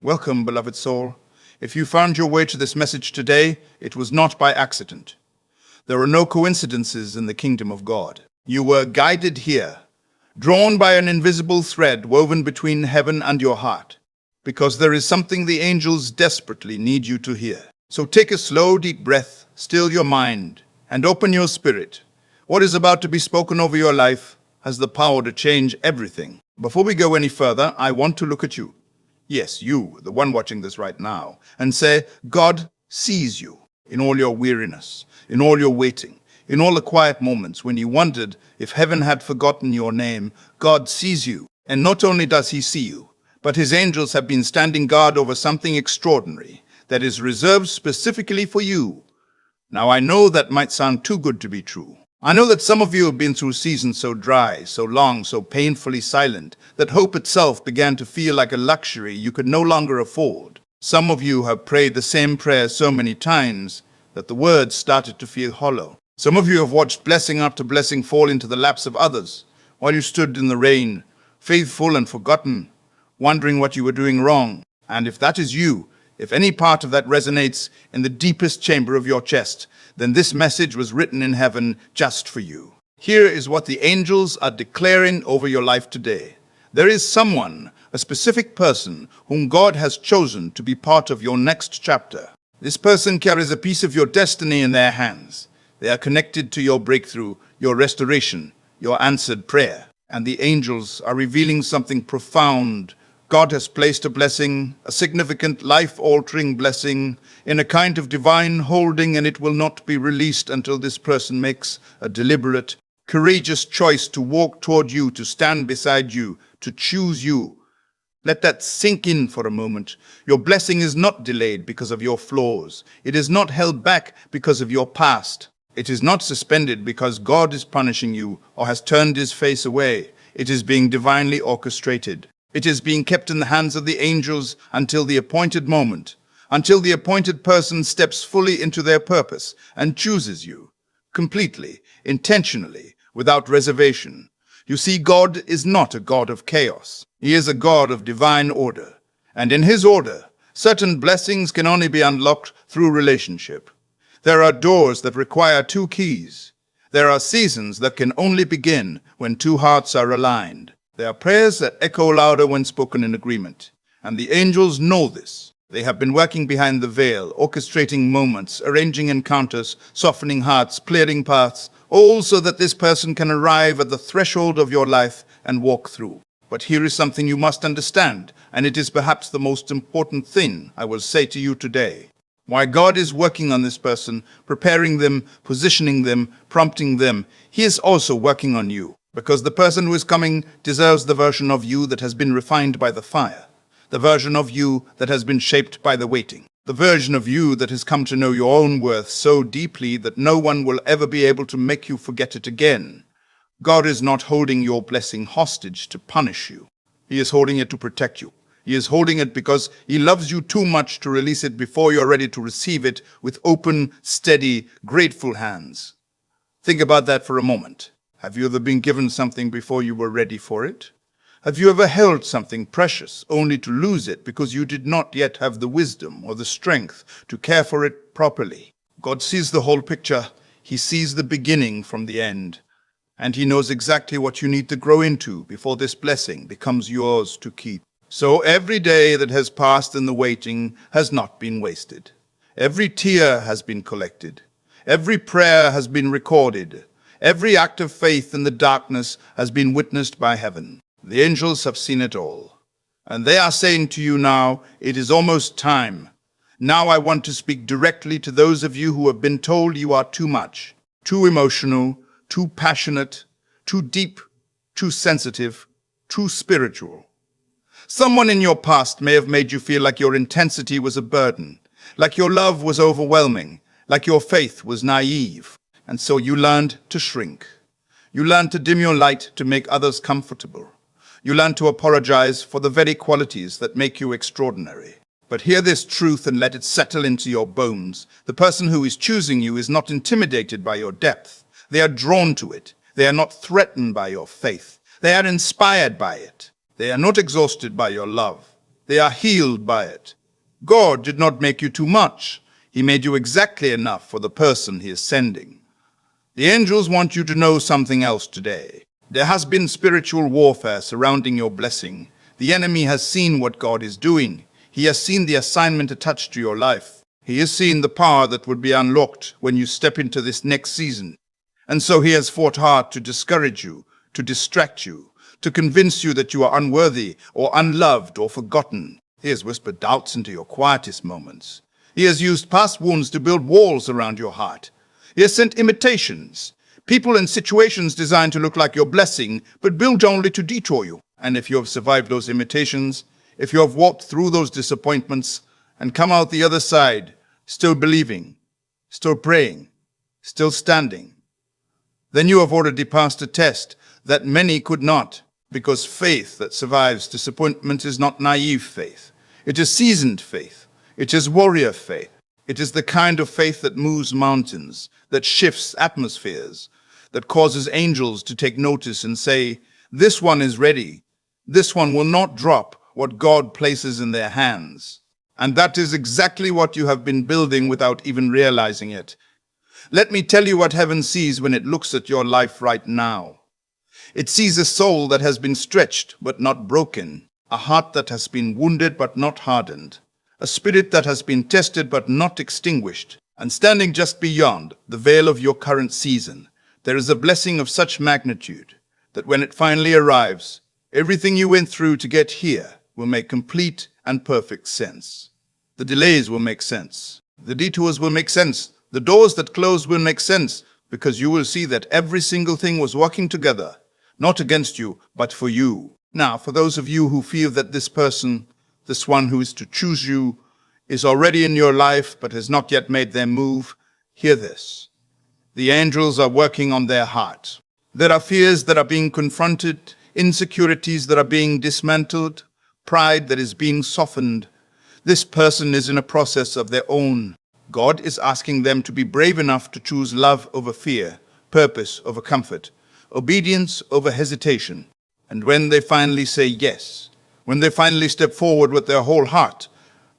Welcome, beloved soul. If you found your way to this message today, it was not by accident. There are no coincidences in the kingdom of God. You were guided here, drawn by an invisible thread woven between heaven and your heart, because there is something the angels desperately need you to hear. So take a slow, deep breath, still your mind, and open your spirit. What is about to be spoken over your life has the power to change everything. Before we go any further, I want to look at you. Yes, you, the one watching this right now, and say, God sees you in all your weariness, in all your waiting, in all the quiet moments when you wondered if heaven had forgotten your name. God sees you, and not only does he see you, but his angels have been standing guard over something extraordinary that is reserved specifically for you. Now, I know that might sound too good to be true. I know that some of you have been through seasons so dry, so long, so painfully silent, that hope itself began to feel like a luxury you could no longer afford. Some of you have prayed the same prayer so many times that the words started to feel hollow. Some of you have watched blessing after blessing fall into the laps of others, while you stood in the rain, faithful and forgotten, wondering what you were doing wrong. And if that is you, if any part of that resonates in the deepest chamber of your chest, then this message was written in heaven just for you. Here is what the angels are declaring over your life today. There is someone, a specific person, whom God has chosen to be part of your next chapter. This person carries a piece of your destiny in their hands. They are connected to your breakthrough, your restoration, your answered prayer. And the angels are revealing something profound. God has placed a blessing, a significant life-altering blessing, in a kind of divine holding, and it will not be released until this person makes a deliberate, courageous choice to walk toward you, to stand beside you, to choose you. Let that sink in for a moment. Your blessing is not delayed because of your flaws. It is not held back because of your past. It is not suspended because God is punishing you or has turned his face away. It is being divinely orchestrated. It is being kept in the hands of the angels until the appointed moment, until the appointed person steps fully into their purpose and chooses you, completely, intentionally, without reservation. You see, God is not a God of chaos. He is a God of divine order. And in his order, certain blessings can only be unlocked through relationship. There are doors that require two keys. There are seasons that can only begin when two hearts are aligned. There are prayers that echo louder when spoken in agreement. And the angels know this. They have been working behind the veil, orchestrating moments, arranging encounters, softening hearts, clearing paths, all so that this person can arrive at the threshold of your life and walk through. But here is something you must understand, and it is perhaps the most important thing I will say to you today. While God is working on this person, preparing them, positioning them, prompting them, he is also working on you. Because the person who is coming deserves the version of you that has been refined by the fire, the version of you that has been shaped by the waiting, the version of you that has come to know your own worth so deeply that no one will ever be able to make you forget it again. God is not holding your blessing hostage to punish you. He is holding it to protect you. He is holding it because he loves you too much to release it before you are ready to receive it with open, steady, grateful hands. Think about that for a moment. Have you ever been given something before you were ready for it? Have you ever held something precious only to lose it because you did not yet have the wisdom or the strength to care for it properly? God sees the whole picture. He sees the beginning from the end. And he knows exactly what you need to grow into before this blessing becomes yours to keep. So every day that has passed in the waiting has not been wasted. Every tear has been collected. Every prayer has been recorded. Every act of faith in the darkness has been witnessed by heaven. The angels have seen it all. And they are saying to you now, it is almost time. Now I want to speak directly to those of you who have been told you are too much, too emotional, too passionate, too deep, too sensitive, too spiritual. Someone in your past may have made you feel like your intensity was a burden, like your love was overwhelming, like your faith was naive. And so you learned to shrink. You learned to dim your light to make others comfortable. You learned to apologize for the very qualities that make you extraordinary. But hear this truth and let it settle into your bones. The person who is choosing you is not intimidated by your depth. They are drawn to it. They are not threatened by your faith. They are inspired by it. They are not exhausted by your love. They are healed by it. God did not make you too much. He made you exactly enough for the person he is sending. The angels want you to know something else today. There has been spiritual warfare surrounding your blessing. The enemy has seen what God is doing. He has seen the assignment attached to your life. He has seen the power that would be unlocked when you step into this next season. And so he has fought hard to discourage you, to distract you, to convince you that you are unworthy or unloved or forgotten. He has whispered doubts into your quietest moments. He has used past wounds to build walls around your heart. He has sent imitations, people and situations designed to look like your blessing, but built only to detour you. And if you have survived those imitations, if you have walked through those disappointments and come out the other side, still believing, still praying, still standing, then you have already passed a test that many could not, because faith that survives disappointment is not naive faith. It is seasoned faith. It is warrior faith. It is the kind of faith that moves mountains, that shifts atmospheres, that causes angels to take notice and say, "This one is ready. This one will not drop what God places in their hands." And that is exactly what you have been building without even realizing it. Let me tell you what heaven sees when it looks at your life right now. It sees a soul that has been stretched but not broken, a heart that has been wounded but not hardened, a spirit that has been tested but not extinguished. And standing just beyond the veil of your current season, there is a blessing of such magnitude that when it finally arrives, everything you went through to get here will make complete and perfect sense. The delays will make sense. The detours will make sense. The doors that close will make sense, because you will see that every single thing was working together, not against you, but for you. Now, for those of you who feel that this person, this one who is to choose you, is already in your life but has not yet made their move, hear this. The angels are working on their heart. There are fears that are being confronted, insecurities that are being dismantled, pride that is being softened. This person is in a process of their own. God is asking them to be brave enough to choose love over fear, purpose over comfort, obedience over hesitation. And when they finally say yes, when they finally step forward with their whole heart,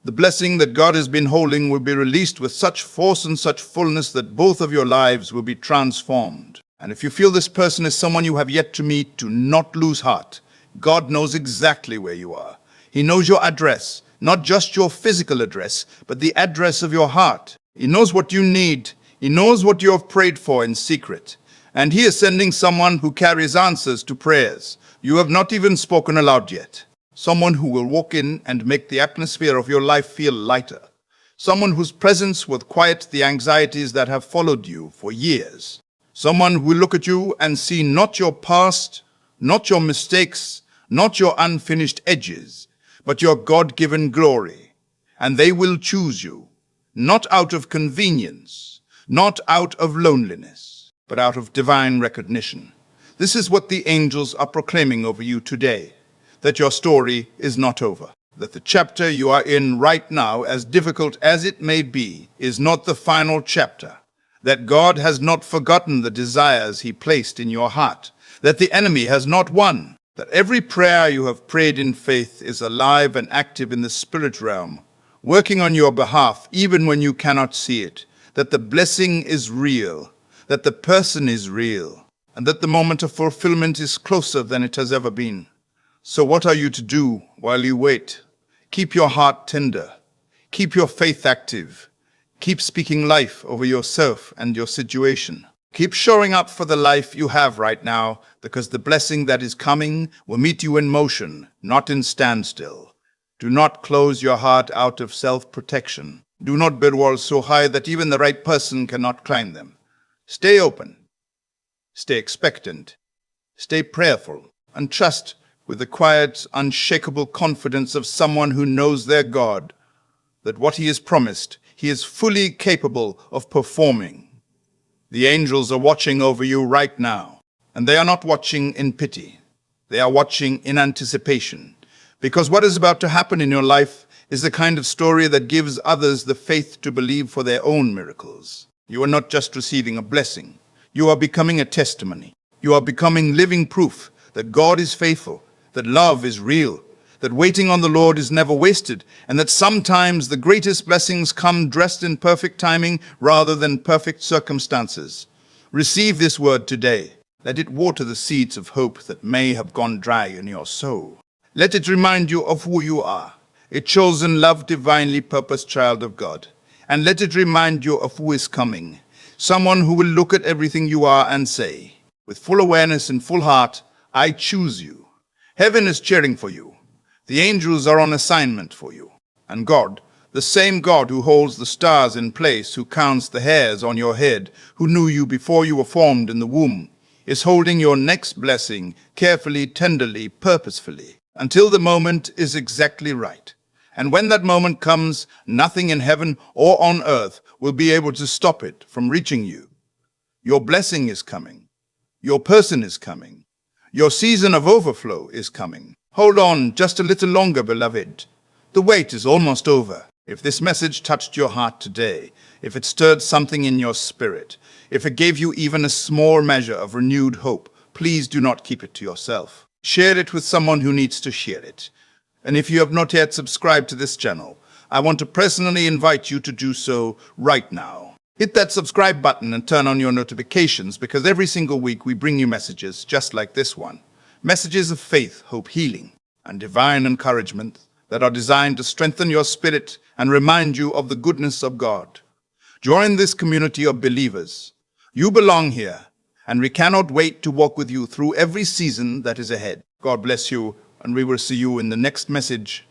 the blessing that God has been holding will be released with such force and such fullness that both of your lives will be transformed. And if you feel this person is someone you have yet to meet, do not lose heart. God knows exactly where you are. He knows your address, not just your physical address, but the address of your heart. He knows what you need. He knows what you have prayed for in secret. And he is sending someone who carries answers to prayers you have not even spoken aloud yet. Someone who will walk in and make the atmosphere of your life feel lighter. Someone whose presence will quiet the anxieties that have followed you for years. Someone who will look at you and see not your past, not your mistakes, not your unfinished edges, but your God-given glory. And they will choose you, not out of convenience, not out of loneliness, but out of divine recognition. This is what the angels are proclaiming over you today, that your story is not over, that the chapter you are in right now, as difficult as it may be, is not the final chapter, that God has not forgotten the desires he placed in your heart, that the enemy has not won, that every prayer you have prayed in faith is alive and active in the spirit realm, working on your behalf even when you cannot see it, that the blessing is real, that the person is real, and that the moment of fulfillment is closer than it has ever been. So what are you to do while you wait? Keep your heart tender. Keep your faith active. Keep speaking life over yourself and your situation. Keep showing up for the life you have right now, because the blessing that is coming will meet you in motion, not in standstill. Do not close your heart out of self-protection. Do not build walls so high that even the right person cannot climb them. Stay open. Stay expectant. Stay prayerful, and trust with the quiet, unshakable confidence of someone who knows their God, that what he has promised, he is fully capable of performing. The angels are watching over you right now, and they are not watching in pity. They are watching in anticipation, because what is about to happen in your life is the kind of story that gives others the faith to believe for their own miracles. You are not just receiving a blessing. You are becoming a testimony. You are becoming living proof that God is faithful, that love is real, that waiting on the Lord is never wasted, and that sometimes the greatest blessings come dressed in perfect timing rather than perfect circumstances. Receive this word today. Let it water the seeds of hope that may have gone dry in your soul. Let it remind you of who you are, a chosen, loved, divinely purposed child of God. And let it remind you of who is coming, someone who will look at everything you are and say, with full awareness and full heart, I choose you. Heaven is cheering for you. The angels are on assignment for you. And God, the same God who holds the stars in place, who counts the hairs on your head, who knew you before you were formed in the womb, is holding your next blessing carefully, tenderly, purposefully, until the moment is exactly right. And when that moment comes, nothing in heaven or on earth will be able to stop it from reaching you. Your blessing is coming. Your person is coming. Your season of overflow is coming. Hold on just a little longer, beloved. The wait is almost over. If this message touched your heart today, if it stirred something in your spirit, if it gave you even a small measure of renewed hope, please do not keep it to yourself. Share it with someone who needs to share it. And if you have not yet subscribed to this channel, I want to personally invite you to do so right now. Hit that subscribe button and turn on your notifications, because every single week we bring you messages just like this one. Messages of faith, hope, healing, and divine encouragement that are designed to strengthen your spirit and remind you of the goodness of God. Join this community of believers. You belong here, and we cannot wait to walk with you through every season that is ahead. God bless you, and we will see you in the next message